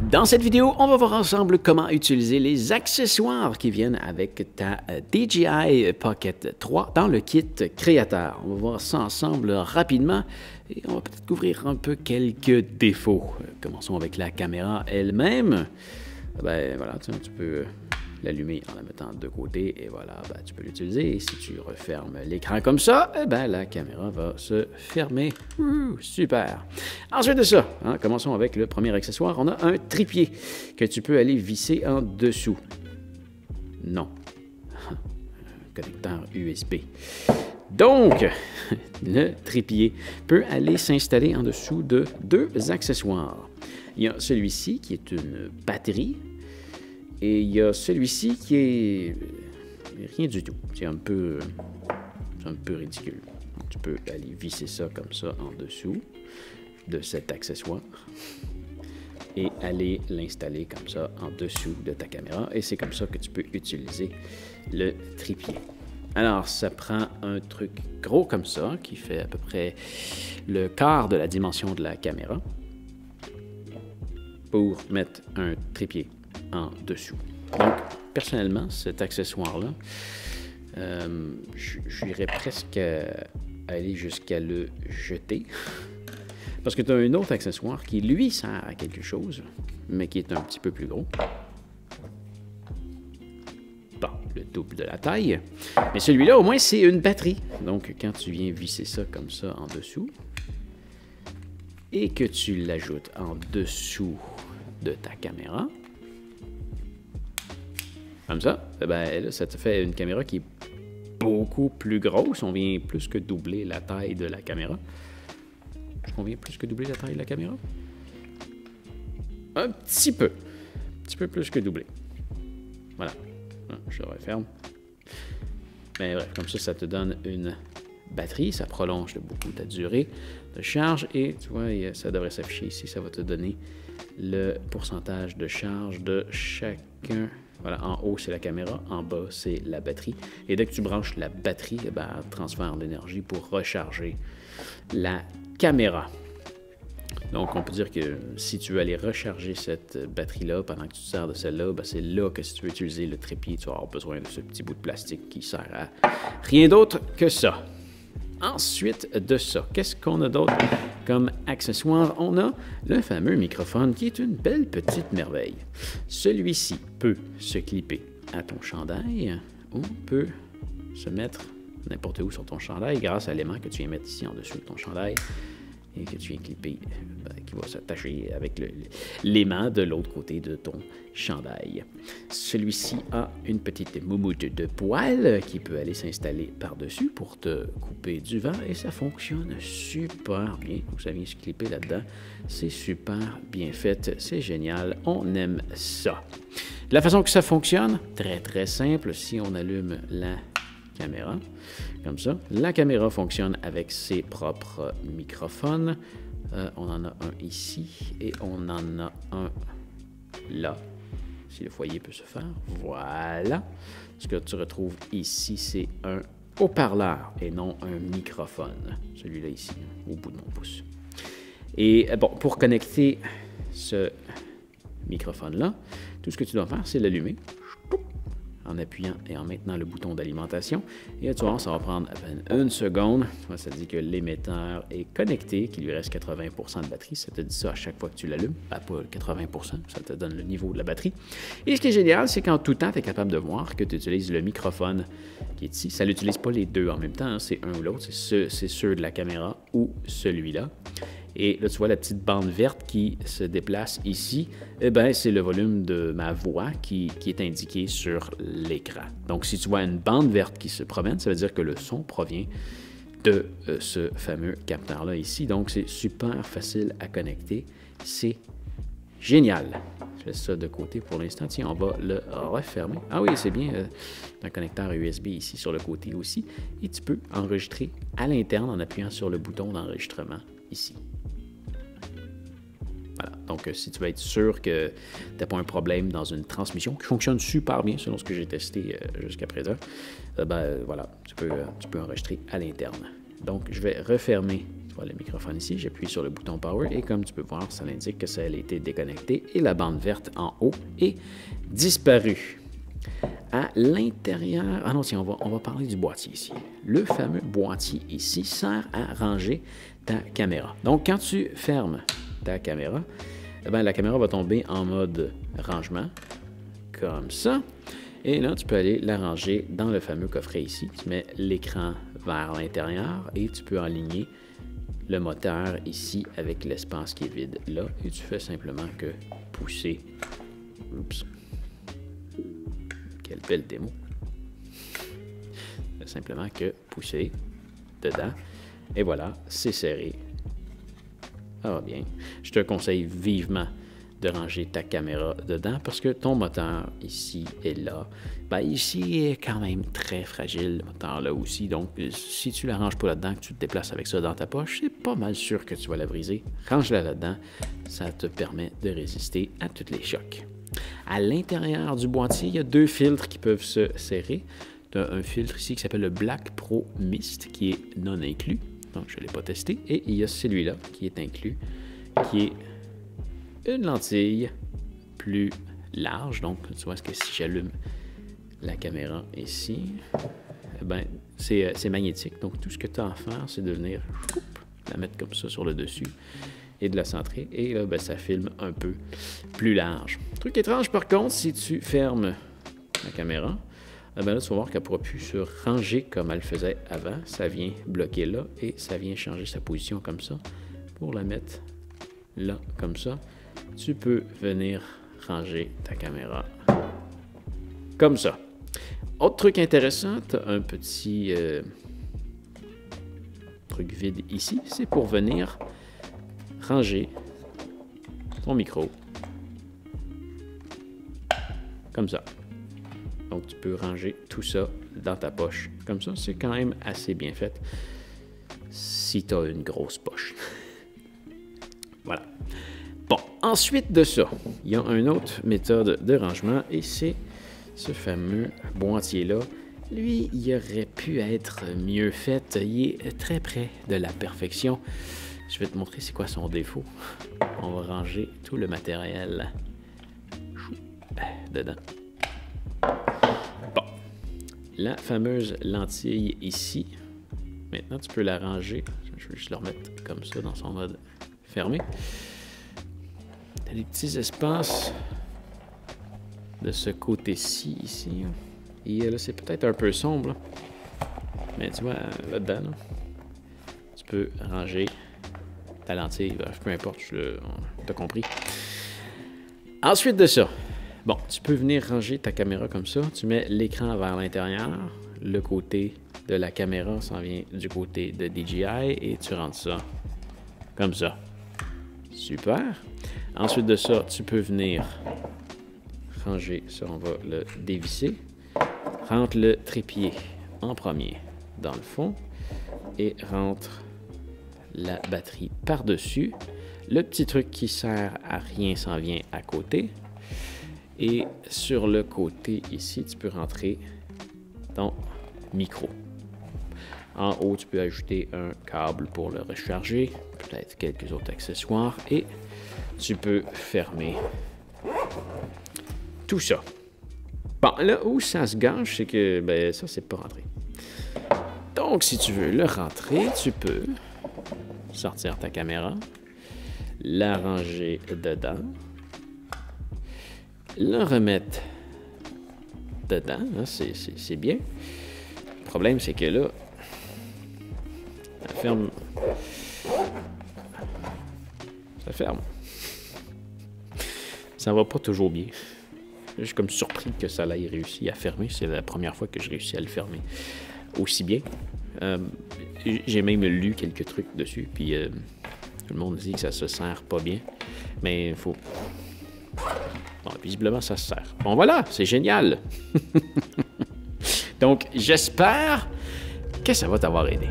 Dans cette vidéo, on va voir ensemble comment utiliser les accessoires qui viennent avec ta DJI Pocket 3 dans le kit créateur. On va voir ça ensemble rapidement et on va peut-être couvrir un peu quelques défauts. Commençons avec la caméra elle-même. Ben voilà, tu peux l'allumer en la mettant de côté et voilà, ben, tu peux l'utiliser. Et si tu refermes l'écran comme ça, eh ben, la caméra va se fermer. Super! Ensuite de ça, commençons avec le premier accessoire. On a un trépied que tu peux aller visser en dessous. Non. Connecteur USB. Donc, le trépied peut aller s'installer en dessous de deux accessoires. Il y a celui-ci qui est une batterie. Et il y a celui-ci qui est rien du tout. C'est un peu ridicule. Donc, tu peux aller visser ça comme ça en dessous de cet accessoire et aller l'installer comme ça en dessous de ta caméra. Et c'est comme ça que tu peux utiliser le trépied. Alors, ça prend un truc gros comme ça qui fait à peu près le quart de la dimension de la caméra pour mettre un trépied en dessous. Donc, personnellement, cet accessoire-là, j'irais presque aller jusqu'à le jeter. Parce que tu as un autre accessoire qui, lui, sert à quelque chose, mais qui est un petit peu plus gros. Bon, le double de la taille. Mais celui-là, au moins, c'est une batterie. Donc, quand tu viens visser ça comme ça en dessous, et que tu l'ajoutes en dessous de ta caméra, comme ça, ben là, ça te fait une caméra qui est beaucoup plus grosse. On vient plus que doubler la taille de la caméra. Est-ce qu'on vient plus que doubler la taille de la caméra? Un petit peu. Un petit peu plus que doubler. Voilà. Je referme. Mais bref, comme ça te donne une batterie. Ça prolonge de beaucoup ta durée de charge. Et tu vois, ça devrait s'afficher ici. Ça va te donner le pourcentage de charge de chacun. Voilà, en haut, c'est la caméra, en bas, c'est la batterie. Et dès que tu branches la batterie, ben, elle transfère l'énergie pour recharger la caméra. Donc, on peut dire que si tu veux aller recharger cette batterie-là pendant que tu te sers de celle-là, ben, c'est là que si tu veux utiliser le trépied, tu vas avoir besoin de ce petit bout de plastique qui sert à rien d'autre que ça. Ensuite de ça, qu'est-ce qu'on a d'autre comme accessoire? On a le fameux microphone qui est une belle petite merveille. Celui-ci peut se clipper à ton chandail ou peut se mettre n'importe où sur ton chandail grâce à l'aimant que tu viens mettre ici en dessous de ton chandail et que tu viens clipper, qui va s'attacher avec l'aimant de l'autre côté de ton chandail. Celui-ci a une petite moumoute de poil qui peut aller s'installer par-dessus pour te couper du vent et ça fonctionne super bien. Donc, ça vient se clipper là-dedans. C'est super bien fait. C'est génial. On aime ça. La façon que ça fonctionne, très très simple. Si on allume la caméra, comme ça. La caméra fonctionne avec ses propres microphones. On en a un ici et on en a un là. Si le foyer peut se faire. Voilà. Ce que tu retrouves ici, c'est un haut-parleur et non un microphone. Celui-là ici, au bout de mon pouce. Et bon, pour connecter ce microphone-là, tout ce que tu dois faire, c'est l'allumer en appuyant et en maintenant le bouton d'alimentation. Et là, tu vois, ça va prendre à peine une seconde. Tu vois, ça dit que l'émetteur est connecté, qu'il lui reste 80% de batterie. Ça te dit ça à chaque fois que tu l'allumes. Ben, pas 80%, ça te donne le niveau de la batterie. Et ce qui est génial, c'est qu'en tout temps, tu es capable de voir que tu utilises le microphone qui est ici. Ça n'utilise pas les deux en même temps, hein. C'est un ou l'autre. C'est ceux de la caméra ou celui-là. Et là, tu vois la petite bande verte qui se déplace ici. Eh bien, c'est le volume de ma voix qui est indiqué sur l'écran. Donc, si tu vois une bande verte qui se promène, ça veut dire que le son provient de ce fameux capteur-là ici. Donc, c'est super facile à connecter. C'est génial. Je laisse ça de côté pour l'instant. Tiens, on va le refermer. Ah oui, c'est bien. Un connecteur USB ici sur le côté aussi. Et tu peux enregistrer à l'interne en appuyant sur le bouton d'enregistrement ici. Voilà. Donc, si tu veux être sûr que tu n'as pas un problème dans une transmission qui fonctionne super bien selon ce que j'ai testé jusqu'à présent, ben voilà, tu peux enregistrer à l'interne. Donc, je vais refermer Tu vois le microphone ici, j'appuie sur le bouton Power et comme tu peux voir, ça indique que ça a été déconnecté et la bande verte en haut est disparue. À l'intérieur... Ah non, tiens, on va parler du boîtier ici. Le fameux boîtier ici sert à ranger ta caméra. Donc, quand tu fermes ta caméra, eh bien, la caméra va tomber en mode rangement, comme ça. Et là, tu peux aller la ranger dans le fameux coffret ici. Tu mets l'écran vers l'intérieur et tu peux aligner le moteur ici avec l'espace qui est vide là. Et tu fais simplement que pousser. Oups. Quelle belle démo. Simplement que pousser dedans. Et voilà, c'est serré. Ça va bien. Je te conseille vivement de ranger ta caméra dedans parce que ton moteur ici et là, ben ici est quand même très fragile, le moteur là aussi. Donc, si tu la ranges pas là-dedans, que tu te déplaces avec ça dans ta poche, c'est pas mal sûr que tu vas la briser. Range-la là-dedans, ça te permet de résister à tous les chocs. À l'intérieur du boîtier, il y a deux filtres qui peuvent se serrer. Tu as un filtre ici qui s'appelle le Black Pro Mist qui est non inclus. Donc, je ne l'ai pas testé. Et il y a celui-là qui est inclus, qui est une lentille plus large. Donc, tu vois que si j'allume la caméra ici, eh ben, c'est magnétique. Donc, tout ce que tu as à faire, c'est de venir la mettre comme ça sur le dessus et de la centrer. Et là, ben, ça filme un peu plus large. Truc étrange, par contre, si tu fermes la caméra, eh ben là, tu vas voir qu'elle ne pourra plus se ranger comme elle faisait avant. Ça vient bloquer là et ça vient changer sa position comme ça. Pour la mettre là, comme ça, tu peux venir ranger ta caméra comme ça. Autre truc intéressant, tu as un petit truc vide ici. C'est pour venir ranger ton micro comme ça. Donc, tu peux ranger tout ça dans ta poche. Comme ça, c'est quand même assez bien fait si tu as une grosse poche. Voilà. Bon, ensuite de ça, il y a une autre méthode de rangement et c'est ce fameux boîtier-là. Lui, il aurait pu être mieux fait. Il est très près de la perfection. Je vais te montrer c'est quoi son défaut. On va ranger tout le matériel dedans. Bon, la fameuse lentille ici. Maintenant, tu peux la ranger. Je vais juste la remettre comme ça dans son mode fermé. Tu as des petits espaces de ce côté-ci, ici. Et là, c'est peut-être un peu sombre. Là. Mais tu vois, là-dedans, là, tu peux ranger ta lentille. Peu importe, tu as compris. Ensuite de ça, bon, tu peux venir ranger ta caméra comme ça. Tu mets l'écran vers l'intérieur. Le côté de la caméra s'en vient du côté de DJI et tu rentres ça comme ça. Super. Ensuite de ça, tu peux venir ranger ça. On va le dévisser. Rentre le trépied en premier dans le fond et rentre la batterie par-dessus. Le petit truc qui sert à rien s'en vient à côté. Et sur le côté ici, tu peux rentrer ton micro. En haut, tu peux ajouter un câble pour le recharger, peut-être quelques autres accessoires et tu peux fermer tout ça. Bon, là où ça se gâche, c'est que ben, ça, c'est pas rentré. Donc, si tu veux le rentrer, tu peux sortir ta caméra, la ranger dedans, la remettre dedans, hein, c'est bien. Le problème, c'est que là, elle ferme. Ça ferme. Ça va pas toujours bien. Je suis comme surpris que ça l'ait réussi à fermer. C'est la première fois que je réussis à le fermer aussi bien. J'ai même lu quelques trucs dessus, puis tout le monde dit que ça se sert pas bien. Mais il faut... Bon, visiblement, ça se sert. Bon, voilà, c'est génial! Donc, j'espère que ça va t'avoir aidé.